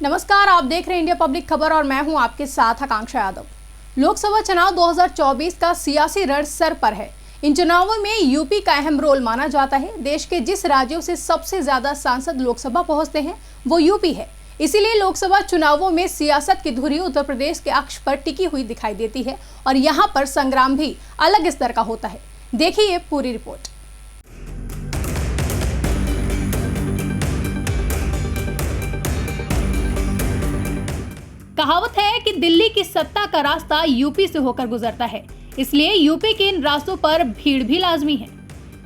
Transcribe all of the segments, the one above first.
नमस्कार, आप देख रहे हैं इंडिया पब्लिक खबर और मैं हूं आपके साथ आकांक्षा यादव। लोकसभा चुनाव 2024 का सियासी रण सर पर है। इन चुनावों में यूपी का अहम रोल माना जाता है। देश के जिस राज्यों से सबसे ज्यादा सांसद लोकसभा पहुंचते हैं वो यूपी है। इसीलिए लोकसभा चुनावों में सियासत की धुरी उत्तर प्रदेश के अक्ष पर टिकी हुई दिखाई देती है और यहाँ पर संग्राम भी अलग स्तर का होता है। देखिए पूरी रिपोर्ट। कहावत है कि दिल्ली की सत्ता का रास्ता यूपी से होकर गुजरता है, इसलिए यूपी के इन रास्तों पर भीड़ भी लाजमी है।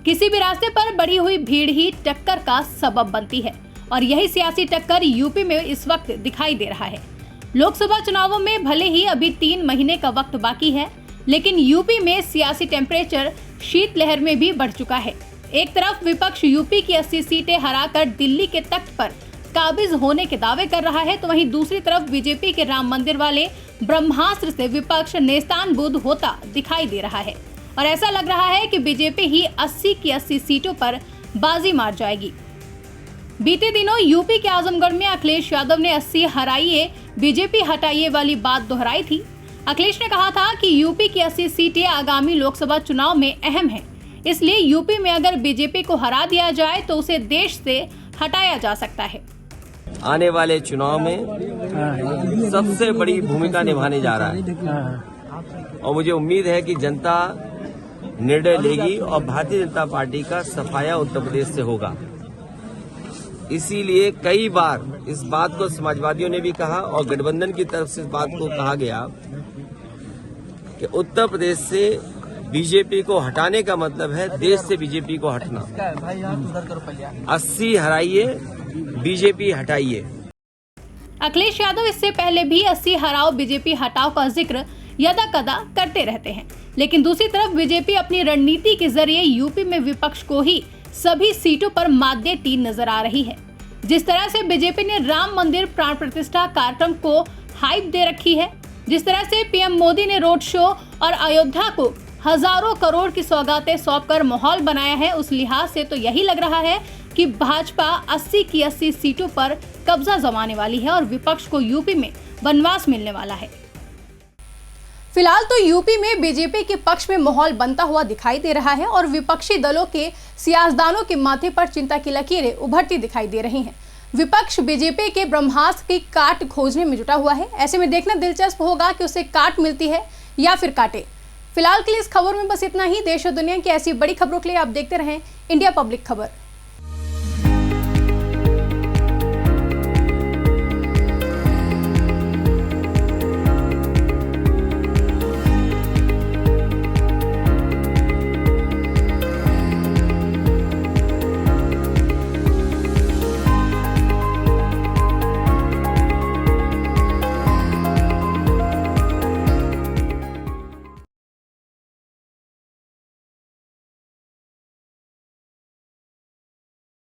किसी भी रास्ते पर बढ़ी हुई भीड़ ही टक्कर का सबब बनती है और यही सियासी टक्कर यूपी में इस वक्त दिखाई दे रहा है। लोकसभा चुनावों में भले ही अभी 3 महीने का वक्त बाकी है, लेकिन यूपी में सियासी टेम्परेचर शीतलहर में भी बढ़ चुका है। एक तरफ विपक्ष यूपी की 80 सीटें हराकर दिल्ली के तख्त पर काबिज होने के दावे कर रहा है, तो वहीं दूसरी तरफ बीजेपी के राम मंदिर वाले ब्रह्मास्त्र से विपक्ष नेस्तानबूद होता दिखाई दे रहा है और ऐसा लग रहा है कि बीजेपी ही 80 की 80 सीटों पर बाजी मार जाएगी। बीते दिनों यूपी के आजमगढ़ में अखिलेश यादव ने 80 हराइए बीजेपी हटाइए वाली बात दोहराई थी। अखिलेश ने कहा था कि यूपी की 80 सीटें आगामी लोकसभा चुनाव में अहम है, इसलिए यूपी में अगर बीजेपी को हरा दिया जाए तो उसे देश से हटाया जा सकता है। आने वाले चुनाव में सबसे बड़ी भूमिका निभाने जा रहा है और मुझे उम्मीद है कि जनता निर्णय लेगी और भारतीय जनता पार्टी का सफाया उत्तर प्रदेश से होगा। इसीलिए कई बार इस बात को समाजवादियों ने भी कहा और गठबंधन की तरफ से इस बात को कहा गया कि उत्तर प्रदेश से बीजेपी को हटाने का मतलब है देश से बीजेपी को हटना। 80 हराइए बीजेपी हटाइए। अखिलेश यादव इससे पहले भी 80 हराओ बीजेपी हटाओ का जिक्र यदा कदा करते रहते हैं, लेकिन दूसरी तरफ बीजेपी अपनी रणनीति के जरिए यूपी में विपक्ष को ही सभी सीटों पर मात देती नजर आ रही है। जिस तरह से बीजेपी ने राम मंदिर प्राण प्रतिष्ठा कार्यक्रम को हाइप दे रखी है, जिस तरह से पीएम मोदी ने रोड शो और अयोध्या को हजारों करोड़ की सौगातें सौंपकर माहौल बनाया है, उस लिहाज से तो यही लग रहा है कि भाजपा 80 की 80 सीटों पर कब्जा जमाने वाली है और विपक्ष को यूपी में वनवास मिलने वाला है। फिलहाल तो यूपी में बीजेपी के पक्ष में माहौल बनता हुआ दिखाई दे रहा है और विपक्षी दलों के सियासदानों के माथे पर चिंता की लकीरें उभरती दिखाई दे रही हैं। विपक्ष बीजेपी के ब्रह्मास्त्र की काट खोजने में जुटा हुआ है। ऐसे में देखना दिलचस्प होगा कि उसे काट मिलती है या फिर काटे। फिलहाल के लिए इस खबर में बस इतना ही। देश और दुनिया की ऐसी बड़ी खबरों के लिए आप देखते रहें इंडिया पब्लिक खबर।